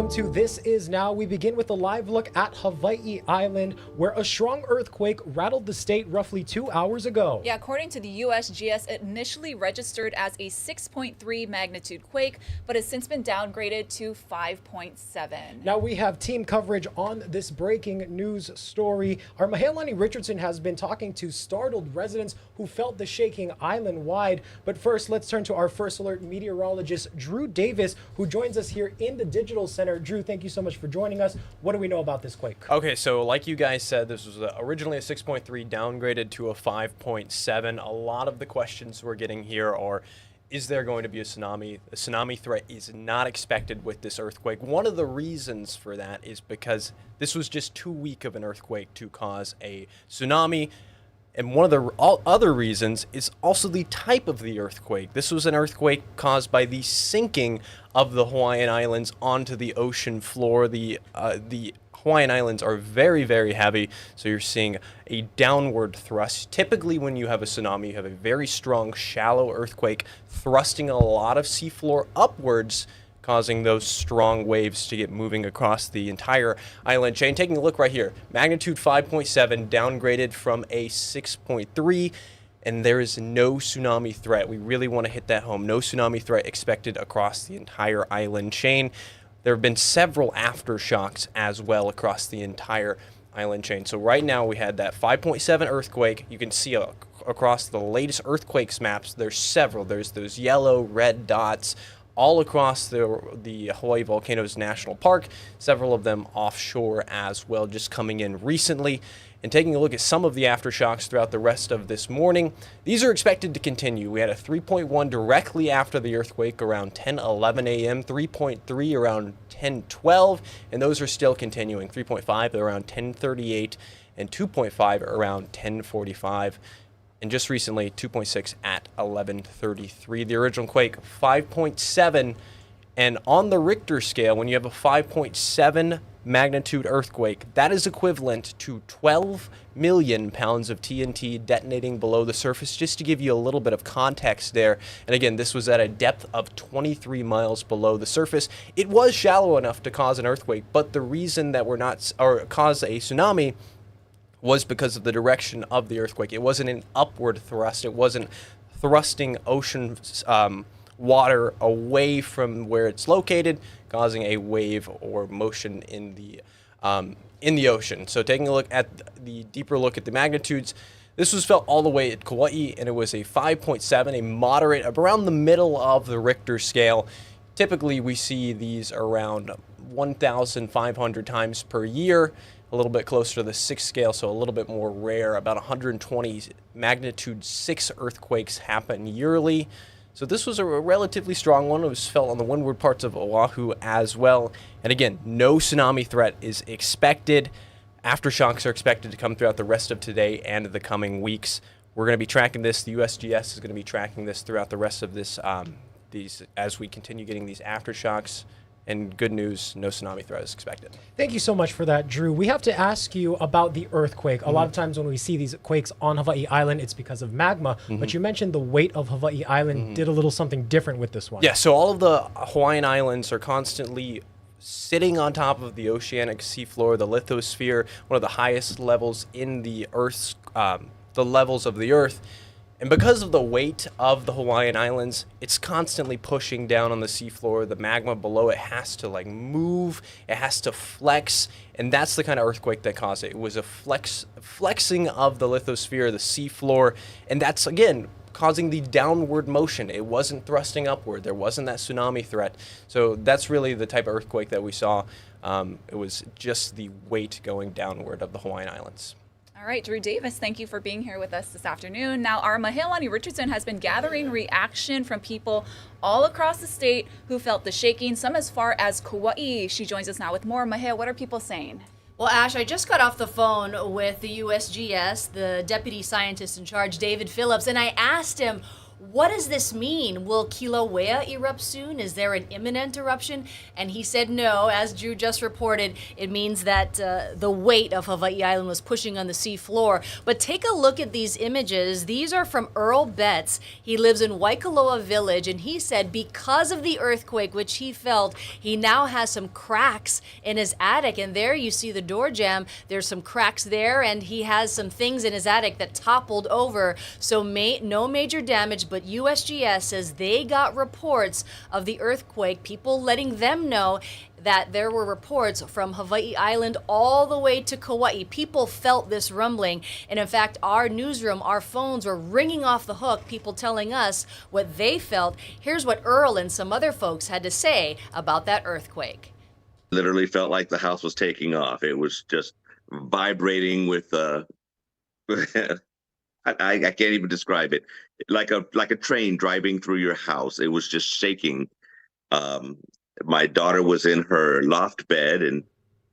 welcome to This Is Now. We begin with a live look at Hawaii Island, where a strong earthquake rattled the state roughly 2 hours ago. Yeah, according to the USGS, it initially registered as a 6.3 magnitude quake, but has since been downgraded to 5.7. Now we have team coverage on this breaking news story. Our Mahealani Richardson has been talking to startled residents who felt the shaking island-wide. But first, let's turn to our First Alert meteorologist, Drew Davis, who joins us here in the Digital Center. Drew, thank you so much for joining us. What do we know about this quake? Okay, so like you guys said, this was originally a 6.3 downgraded to a 5.7. A lot of the questions we're getting here are, is there going to be a tsunami? A tsunami threat is not expected with this earthquake. One of the reasons for that is because this was just too weak of an earthquake to cause a tsunami. And one of the other reasons is also the type of the earthquake. This was an earthquake caused by the sinking of the Hawaiian Islands onto the ocean floor. The Hawaiian Islands are very, very heavy, so you're seeing a downward thrust. Typically, when you have a tsunami, you have a very strong, shallow earthquake thrusting a lot of seafloor upwards, causing those strong waves to get moving across the entire island chain. Taking a look right here, magnitude 5.7 downgraded from a 6.3, and there is no tsunami threat. We really want to hit that home. No tsunami threat expected across the entire island chain. There have been several aftershocks as well across the entire island chain. So right now we had that 5.7 earthquake. You can see across the latest earthquakes maps, there's several. There's those yellow, red dots all across the Hawaii Volcanoes National Park, several of them offshore as well, just coming in recently. And taking a look at some of the aftershocks throughout the rest of this morning, these are expected to continue. We had a 3.1 directly after the earthquake around 10:11 a.m., 3.3 around 10:12, and those are still continuing. 3.5 around 10:38, and 2.5 around 10:45. And just recently, 2.6 at 11:33. The original quake, 5.7. And on the Richter scale, when you have a 5.7 magnitude earthquake, that is equivalent to 12 million pounds of TNT detonating below the surface, just to give you a little bit of context there. And again, this was at a depth of 23 miles below the surface. It was shallow enough to cause an earthquake, but the reason that cause a tsunami was because of the direction of the earthquake. It wasn't an upward thrust. It wasn't thrusting ocean water away from where it's located, causing a wave or motion in the ocean. So taking a look at the deeper look at the magnitudes, this was felt all the way at Kauai, and it was a 5.7, a moderate, around the middle of the Richter scale. Typically, we see these around 1,500 times per year, a little bit closer to the 6 scale, so a little bit more rare. About 120 magnitude 6 earthquakes happen yearly. So this was a relatively strong one. It was felt on the windward parts of Oahu as well. And again, no tsunami threat is expected. Aftershocks are expected to come throughout the rest of today and the coming weeks. We're going to be tracking this. The USGS is going to be tracking this throughout the rest of this as we continue getting these aftershocks. And good news, no tsunami threat is expected. Thank you so much for that, Drew. We have to ask you about the earthquake. A lot of times when we see these quakes on Hawaii Island, it's because of magma. But you mentioned the weight of Hawaii Island did a little something different with this one. Yeah, so all of the Hawaiian Islands are constantly sitting on top of the oceanic seafloor, the lithosphere, one of the highest levels in the Earth's, the levels of the Earth. And because of the weight of the Hawaiian Islands, it's constantly pushing down on the seafloor. The magma below it has to move, it has to flex, and that's the kind of earthquake that caused it. It was a flexing of the lithosphere, the seafloor, and that's, again, causing the downward motion. It wasn't thrusting upward. There wasn't that tsunami threat. So that's really the type of earthquake that we saw. It was just the weight going downward of the Hawaiian Islands. All right, Drew Davis, thank you for being here with us this afternoon. Now, our Mahealani Richardson has been gathering reaction from people all across the state who felt the shaking, some as far as Kauai. She joins us now with more. Mahea, what are people saying? Well, Ash, I just got off the phone with the USGS, the deputy scientist in charge, David Phillips, and I asked him, what does this mean? Will Kilauea erupt soon? Is there an imminent eruption? And he said no. As Drew just reported, it means that the weight of Hawaii Island was pushing on the sea floor. But take a look at these images. These are from Earl Betts. He lives in Waikoloa Village, and he said because of the earthquake, which he felt, he now has some cracks in his attic. And there you see the door jamb. There's some cracks there, and he has some things in his attic that toppled over. So no major damage, but USGS says they got reports of the earthquake, people letting them know that there were reports from Hawaii Island all the way to Kauai. People felt this rumbling. And in fact, our newsroom, our phones were ringing off the hook, people telling us what they felt. Here's what Earl and some other folks had to say about that earthquake. Literally felt like the house was taking off. It was just vibrating with I can't even describe it. Like a train driving through your house. It was just shaking. My daughter was in her loft bed, and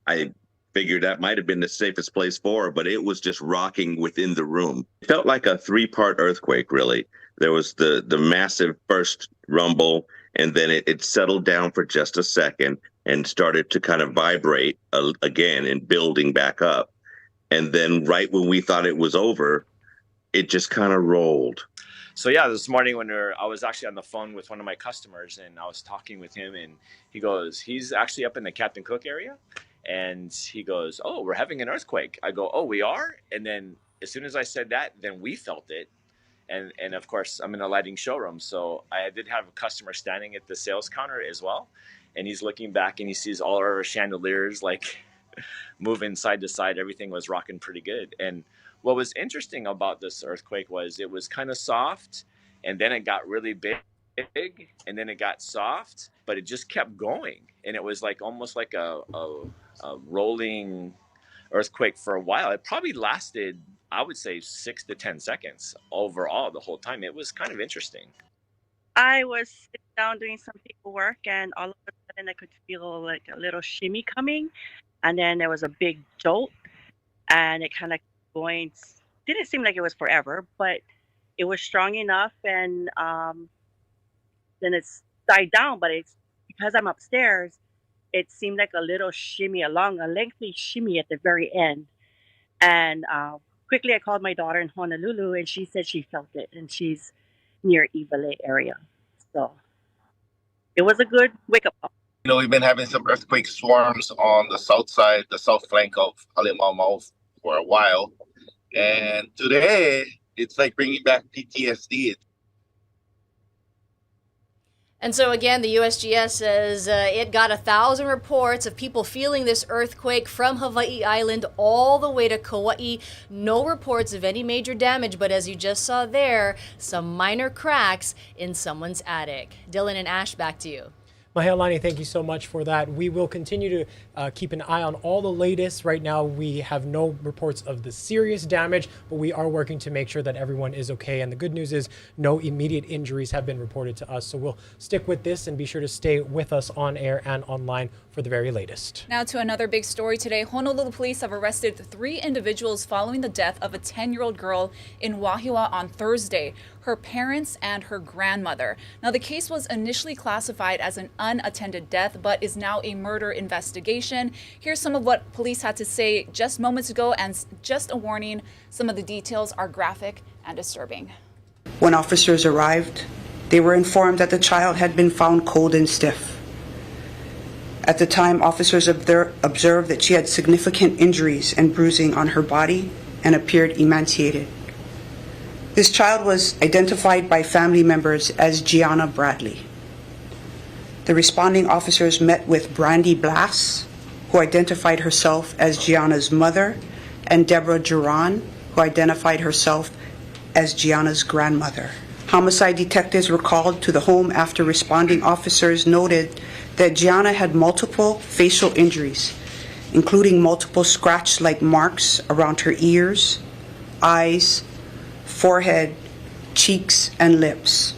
I figured that might have been the safest place for her, but it was just rocking within the room. It felt like a 3-part earthquake, really. There was the massive first rumble, and then it settled down for just a second and started to kind of vibrate again and building back up. And then right when we thought it was over, it just kind of rolled. So yeah, this morning when I was actually on the phone with one of my customers, and I was talking with him, and he goes, he's actually up in the Captain Cook area, and he goes, oh, we're having an earthquake. I go, oh, we are? And then as soon as I said that, then we felt it. And of course, I'm in a lighting showroom, so I did have a customer standing at the sales counter as well, and he's looking back and he sees all our chandeliers like moving side to side. Everything was rocking pretty good. And what was interesting about this earthquake was it was kind of soft, and then it got really big, and then it got soft, but it just kept going. And it was like almost like a rolling earthquake for a while. It probably lasted, I would say, 6 to 10 seconds overall the whole time. It was kind of interesting. I was sitting down doing some paperwork, and all of a sudden I could feel like a little shimmy coming, and then there was a big jolt, and it kind of going, didn't seem like it was forever, but it was strong enough, and then it's died down. But it's because I'm upstairs, it seemed like a little shimmy, a lengthy shimmy at the very end. And quickly I called my daughter in Honolulu, and she said she felt it, and she's near Iwale area. So it was a good wake-up call. You know, we've been having some earthquake swarms on the south side, the south flank of Halemaumau for a while. And today, it's like bringing back PTSD. And so again, the USGS says it got 1,000 reports of people feeling this earthquake from Hawaii Island all the way to Kauai. No reports of any major damage, but as you just saw there, some minor cracks in someone's attic. Dylan and Ash, back to you. Mahealani, thank you so much for that. We will continue to keep an eye on all the latest. Right now, we have no reports of the serious damage, but we are working to make sure that everyone is okay. And the good news is no immediate injuries have been reported to us. So we'll stick with this and be sure to stay with us on air and online for the very latest. Now to another big story today. Honolulu police have arrested 3 individuals following the death of a 10-year-old girl in Wahiawa on Thursday, her parents and her grandmother. Now the case was initially classified as an unattended death, but is now a murder investigation. Here's some of what police had to say just moments ago, and just a warning, some of the details are graphic and disturbing. When officers arrived, they were informed that the child had been found cold and stiff. At the time, officers observed that she had significant injuries and bruising on her body and appeared emaciated. This child was identified by family members as Gianna Bradley. The responding officers met with Brandy Blass, who identified herself as Gianna's mother, and Deborah Duran, who identified herself as Gianna's grandmother. Homicide detectives were called to the home after responding officers noted that Gianna had multiple facial injuries, including multiple scratch-like marks around her ears, eyes, forehead, cheeks, and lips.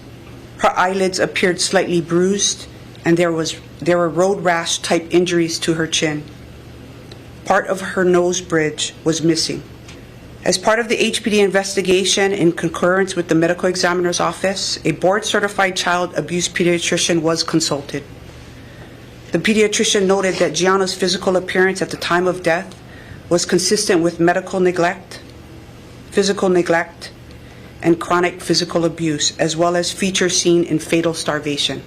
Her eyelids appeared slightly bruised, and there were road rash type injuries to her chin. Part of her nose bridge was missing, As part of the HPD investigation, in concurrence with the medical examiner's office, a board-certified child abuse pediatrician was consulted. The pediatrician noted that Gianna's physical appearance at the time of death was consistent with medical neglect, physical neglect, and chronic physical abuse, as well as features seen in fatal starvation.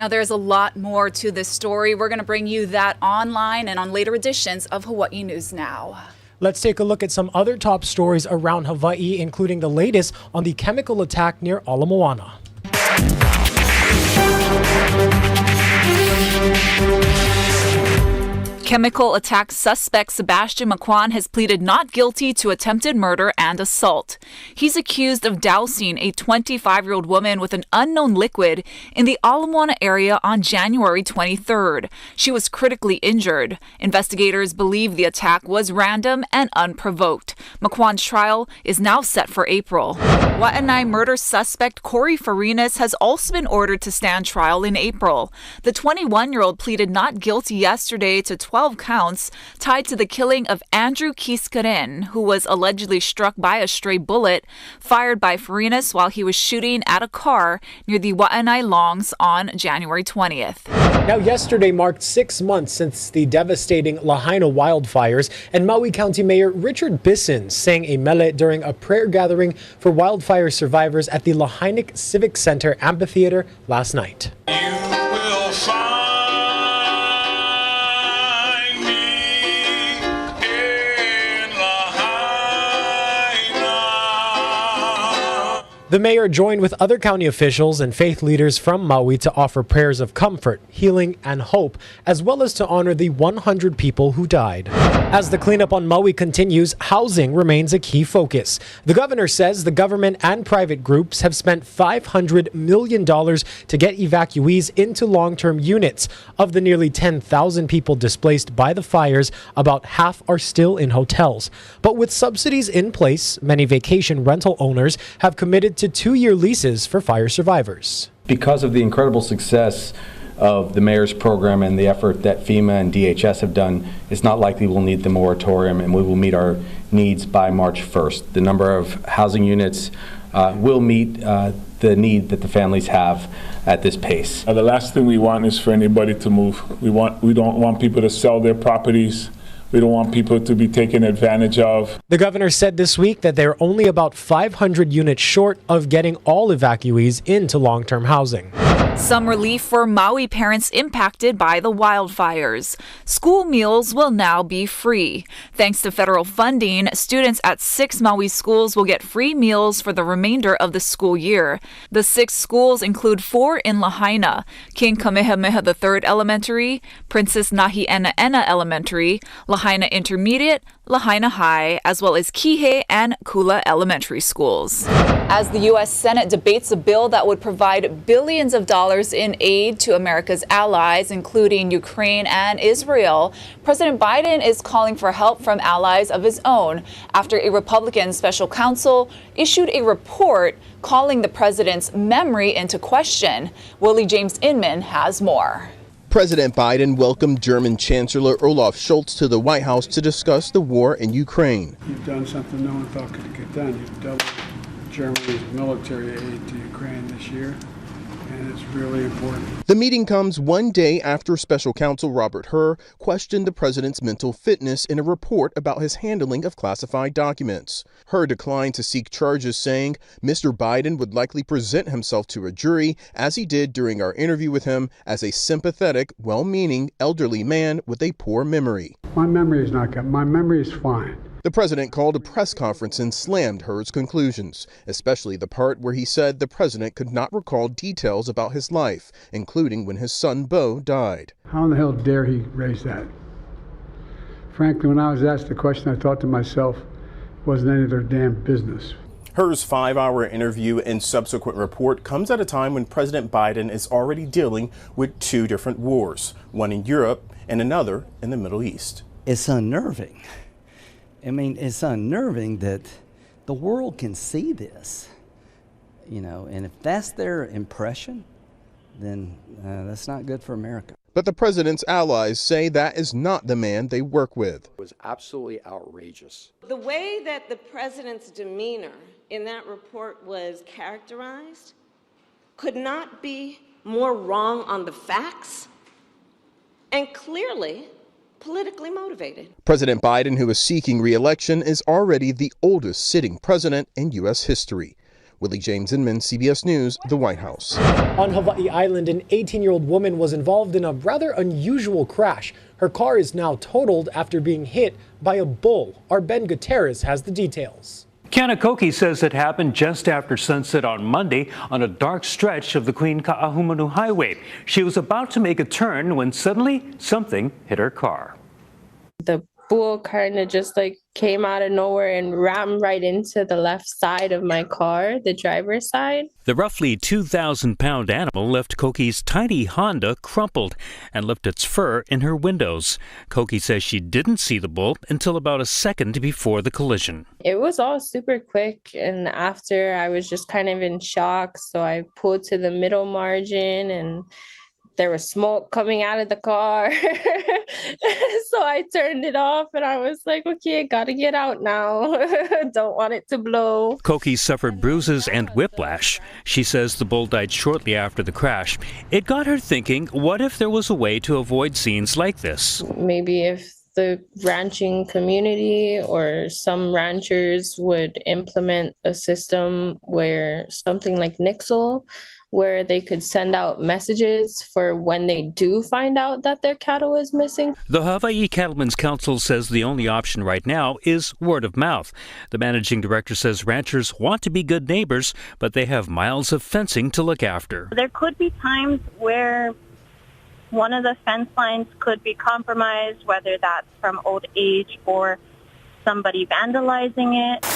Now, there's a lot more to this story. We're going to bring you that online and on later editions of Hawaii News Now. Let's take a look at some other top stories around Hawaii, including the latest on the chemical attack near Ala Moana. Chemical attack suspect Sebastian Maquan has pleaded not guilty to attempted murder and assault. He's accused of dousing a 25-year-old woman with an unknown liquid in the Ala Moana area on January 23rd. She was critically injured. Investigators believe the attack was random and unprovoked. Maquan's trial is now set for April. Waianae murder suspect Corey Farinas has also been ordered to stand trial in April. The 21-year-old pleaded not guilty yesterday to 12 counts tied to the killing of Andrew Kiskaren, who was allegedly struck by a stray bullet fired by Farinas while he was shooting at a car near the Waianae Longs on January 20th. Now, yesterday marked 6 months since the devastating Lahaina wildfires, and Maui County Mayor Richard Bisson sang a mele during a prayer gathering for wildfire survivors at the Lahaina Civic Center Amphitheater last night. You will find The mayor joined with other county officials and faith leaders from Maui to offer prayers of comfort, healing, and hope, as well as to honor the 100 people who died. As the cleanup on Maui continues, housing remains a key focus. The governor says the government and private groups have spent $500 million to get evacuees into long-term units. Of the nearly 10,000 people displaced by the fires, about half are still in hotels. But with subsidies in place, many vacation rental owners have committed to 2-year leases for fire survivors. Because of the incredible success of the mayor's program and the effort that FEMA and DHS have done, it's not likely we'll need the moratorium, and we will meet our needs by March 1st. The number of housing units will meet the need that the families have at this pace. The last thing we want is for anybody to move. We don't want people to sell their properties. We don't want people to be taken advantage of. The governor said this week that they're only about 500 units short of getting all evacuees into long-term housing. Some relief for Maui parents impacted by the wildfires. School meals will now be free. Thanks to federal funding, students at 6 Maui schools will get free meals for the remainder of the school year. The 6 schools include 4 in Lahaina: King Kamehameha III Elementary, Princess Nahi'enaena Elementary, Lahaina Intermediate, Lahaina High, as well as Kihei and Kula Elementary Schools. As the U.S. Senate debates a bill that would provide billions of dollars in aid to America's allies, including Ukraine and Israel, President Biden is calling for help from allies of his own after a Republican special counsel issued a report calling the president's memory into question. Willie James Inman has more. President Biden welcomed German Chancellor Olaf Scholz to the White House to discuss the war in Ukraine. You've done something no one thought could get done. You've doubled Germany's military aid to Ukraine this year, and it's really important. The meeting comes one day after Special Counsel Robert Hur questioned the president's mental fitness in a report about his handling of classified documents. Hur declined to seek charges, saying Mr. Biden would likely present himself to a jury, as he did during our interview with him, as a sympathetic, well-meaning elderly man with a poor memory. My memory is not good. My memory is fine. The president called a press conference and slammed Hur's conclusions, especially the part where he said the president could not recall details about his life, including when his son Beau died. How in the hell dare he raise that? Frankly, when I was asked the question, I thought to myself, it wasn't any of their damn business. Hur's 5-hour interview and subsequent report comes at a time when President Biden is already dealing with 2 different wars, one in Europe and another in the Middle East. It's unnerving. I mean, it's unnerving that the world can see this, and if that's their impression, then that's not good for America. But the president's allies say that is not the man they work with. It was absolutely outrageous. The way that the president's demeanor in that report was characterized could not be more wrong on the facts and clearly politically motivated. President Biden, who is seeking re-election, is already the oldest sitting president in U.S. history. Willie James Inman, CBS News, the White House. On Hawaii Island, an 18-year-old woman was involved in a rather unusual crash. Her car is now totaled after being hit by a bull. Our Ben Gutierrez has the details. Kanakoki says it happened just after sunset on Monday on a dark stretch of the Queen Ka'ahumanu Highway. She was about to make a turn when suddenly something hit her car. The bull kind of just came out of nowhere and rammed right into the left side of my car, the driver's side. The roughly 2,000-pound animal left Koki's tiny Honda crumpled and left its fur in her windows. Koki says she didn't see the bull until about a second before the collision. It was all super quick, and after I was just kind of in shock, so I pulled to the middle margin and there was smoke coming out of the car. So I turned it off and I was like, okay, gotta get out now. Don't want it to blow. Koki suffered bruises and whiplash. She says the bull died shortly after the crash. It got her thinking, what if there was a way to avoid scenes like this? Maybe if the ranching community or some ranchers would implement a system where something like Nixle, where they could send out messages for when they do find out that their cattle is missing. The Hawaii Cattlemen's Council says the only option right now is word of mouth. The managing director says ranchers want to be good neighbors, but they have miles of fencing to look after. There could be times where one of the fence lines could be compromised, whether that's from old age or somebody vandalizing it.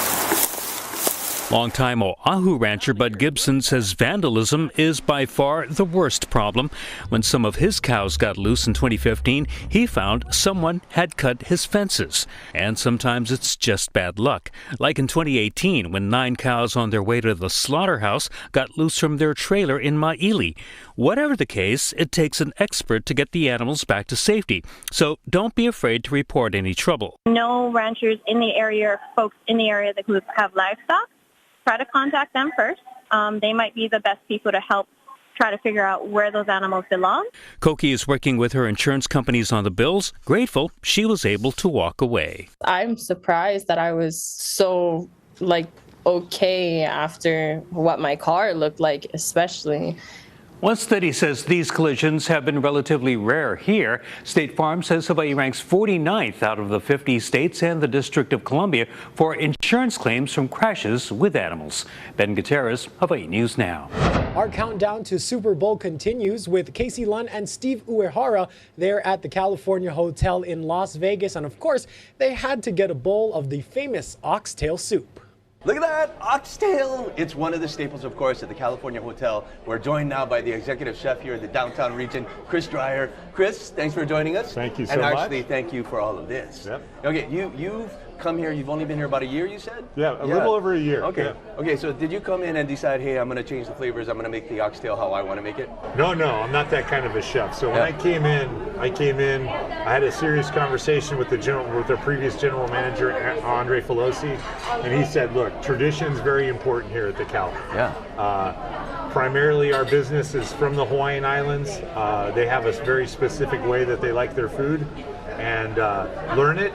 Longtime Oahu rancher Bud Gibson says vandalism is by far the worst problem. When some of his cows got loose in 2015, he found someone had cut his fences. And sometimes it's just bad luck. Like in 2018, when 9 cows on their way to the slaughterhouse got loose from their trailer in Maili. Whatever the case, it takes an expert to get the animals back to safety. So don't be afraid to report any trouble. No ranchers in the area or folks in the area that have livestock, try to contact them first. They might be the best people to help try to figure out where those animals belong. Koki is working with her insurance companies on the bills. Grateful she was able to walk away. I'm surprised that I was so okay after what my car looked like, especially. One study says these collisions have been relatively rare here. State Farm says Hawaii ranks 49th out of the 50 states and the District of Columbia for insurance claims from crashes with animals. Ben Gutierrez, Hawaii News Now. Our countdown to Super Bowl continues with Casey Lunn and Steve Uehara there at the California Hotel in Las Vegas. And of course, they had to get a bowl of the famous oxtail soup. Look at that, oxtail! It's one of the staples, of course, at the California Hotel. We're joined now by the executive chef here in the downtown region, Chris Dreyer. Chris, thanks for joining us. Thank you so much. much. And actually, thank you for all of this. Yep. Okay, you've come here, you've only been here about a year, you said? Yeah, a little over a year. Okay. Yeah. Okay, so did you come in and decide, hey, I'm going to change the flavors, I'm going to make the oxtail how I want to make it? No, I'm not that kind of a chef. So when I came in, I had a serious conversation with our previous general manager, Andre Filosi, and he said, look, tradition is very important here at the Cal. Yeah. Primarily our business is from the Hawaiian Islands. They have a very specific way that they like their food, and learn it,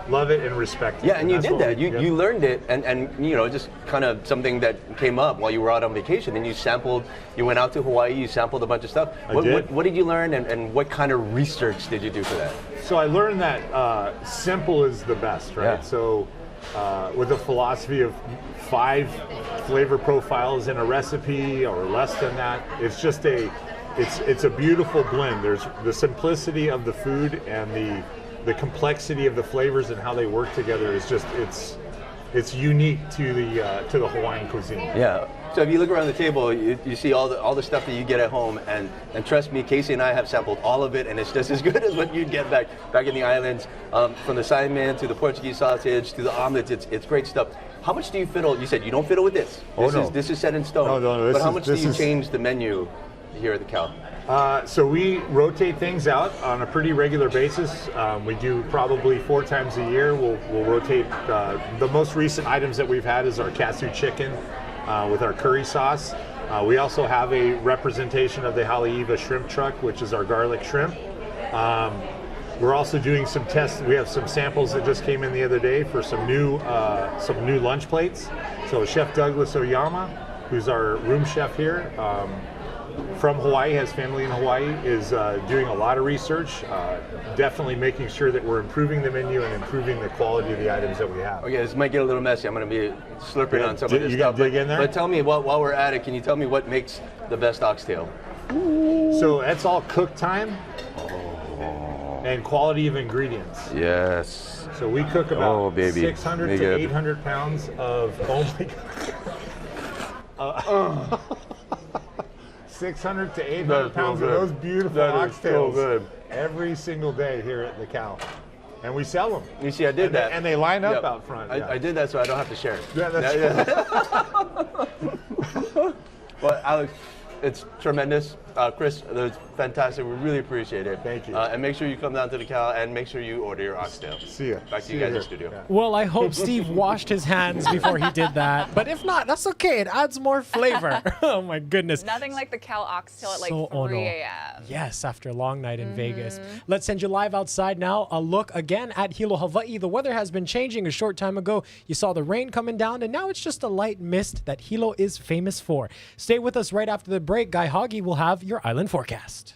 love it, and respect it. Yeah, and you did that. You learned it, and just kind of something that came up while you were out on vacation. And you went out to Hawaii, you sampled a bunch of stuff. What did you learn, and what kind of research did you do for that? So I learned that simple is the best, right? Yeah. So with a philosophy of 5 flavor profiles in a recipe or less than that, it's just it's a beautiful blend. There's the simplicity of the food and the complexity of the flavors and how they work together is just it's unique to the Hawaiian cuisine. Yeah. So if you look around the table, you see all the stuff that you get at home, and trust me, Casey and I have sampled all of it, and it's just as good as what you'd get back in the islands. From the Saimin to the Portuguese sausage to the omelets, it's great stuff. How much do you fiddle? You said you don't fiddle with this. This is set in stone. No. But how much do you change the menu? here at the Cal? So we rotate things out on a pretty regular basis. We do probably 4 times a year. We'll rotate. The most recent items that we've had is our katsu chicken with our curry sauce. We also have a representation of the Haleiwa shrimp truck, which is our garlic shrimp. We're also doing some tests. We have some samples that just came in the other day for some new lunch plates. So Chef Douglas Oyama, who's our room chef here, from Hawaii, has family in Hawaii, is doing a lot of research, definitely making sure that we're improving the menu and improving the quality of the items that we have. Okay, this might get a little messy. I'm going to be slurping on some of this you stuff. You dig in there? But tell me, while we're at it, can you tell me what makes the best oxtail? So that's all cook time and quality of ingredients. Yes. So we cook about 600 to 800 pounds of, oh my God. 600 to 800 pounds of those beautiful oxtails every single day here at the Cal. And we sell them. You see, I did that. And they line up out front. I did that so I don't have to share it. Yeah, that's Well, Alex, it's tremendous. Chris, that was fantastic. We really appreciate it. Thank you. And make sure you come down to the Cal and make sure you order your oxtail. See ya. Back to you guys in the studio. Yeah. Well, I hope Steve washed his hands before he did that. But if not, that's okay. It adds more flavor. Oh, my goodness. Nothing like the Cal oxtail at like So 3 a.m. Yes, after a long night in Vegas. Let's send you live outside now. A look again at Hilo, Hawaii. The weather has been changing. A short time ago, you saw the rain coming down, and now it's just a light mist that Hilo is famous for. Stay with us right after the break. Guy Hoggy will have your island forecast.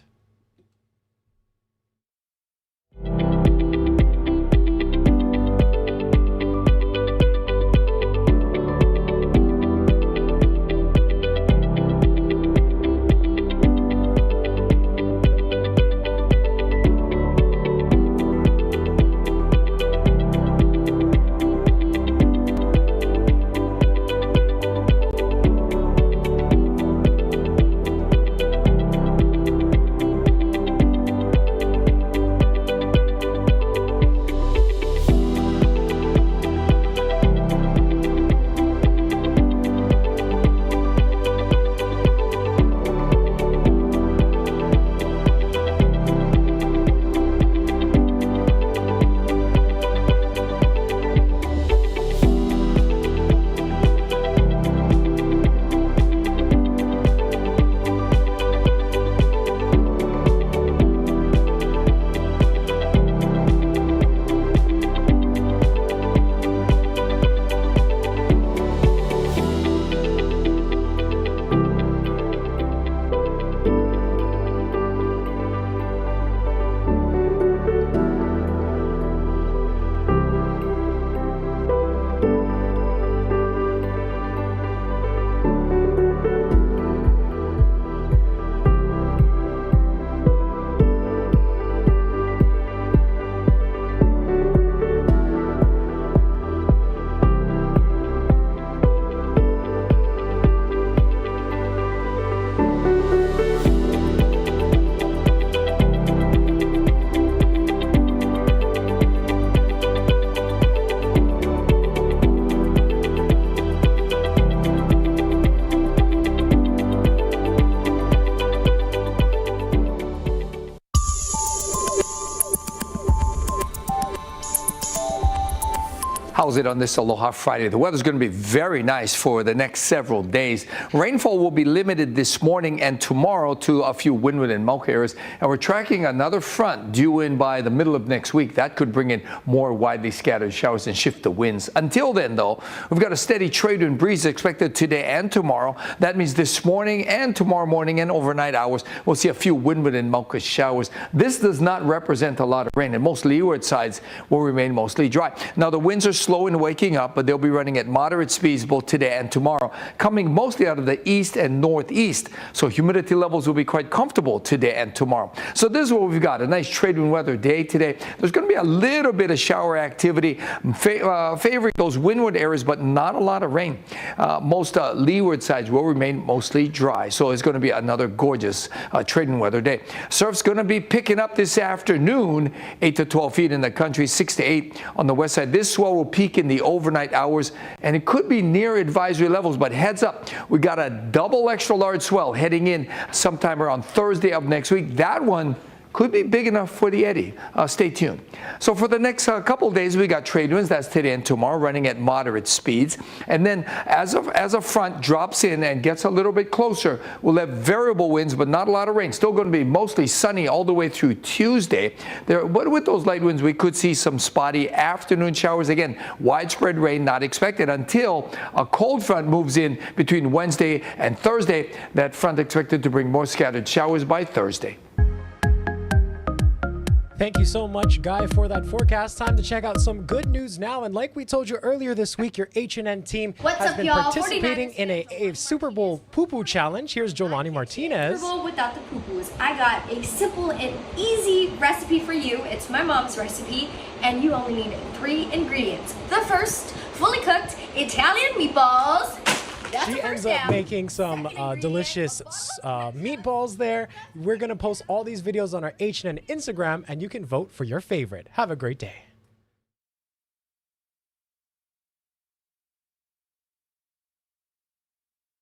How's it on this Aloha Friday? The weather's going to be very nice for the next several days. Rainfall will be limited this morning and tomorrow to a few windward and Mauka areas. And we're tracking another front due in by the middle of next week. That could bring in more widely scattered showers and shift the winds. Until then, though, we've got a steady trade wind breeze expected today and tomorrow. That means this morning and tomorrow morning and overnight hours, we'll see a few windward and Mauka showers. This does not represent a lot of rain, and most leeward sides will remain mostly dry. Now, the winds are slow in waking up, but they'll be running at moderate speeds both today and tomorrow, coming mostly out of the east and northeast. So humidity levels will be quite comfortable today and tomorrow. So this is what we've got, a nice trade wind weather day today. There's going to be a little bit of shower activity favoring those windward areas, but not a lot of rain. Most leeward sides will remain mostly dry. So it's going to be another gorgeous trade wind weather day. Surf's going to be picking up this afternoon, 8 to 12 feet in the country, 6 to 8 on the west side. This swell will peak peak in the overnight hours, and it could be near advisory levels, but heads up, we got a double extra large swell heading in sometime around Thursday of next week. That one could be big enough for the eddy. Stay tuned. So for the next couple of days, we got trade winds, that's today and tomorrow, running at moderate speeds. And then as a front drops in and gets a little bit closer, we'll have variable winds, but not a lot of rain. Still going to be mostly sunny all the way through Tuesday. But with those light winds, we could see some spotty afternoon showers. Again, widespread rain not expected until a cold front moves in between Wednesday and Thursday. That front expected to bring more scattered showers by Thursday. Thank you so much, Guy, for that forecast. Time to check out some good news now. And like we told you earlier this week, your H&N team has been participating in a Super Bowl poo-poo challenge. Here's Jolani Martinez. Super Bowl without the poo-poos. I got a simple and easy recipe for you. It's my mom's recipe, and you only need 3 ingredients. The first, fully cooked Italian meatballs. She ends up making some delicious meatballs there. We're going to post all these videos on our H&N Instagram, and you can vote for your favorite. Have a great day.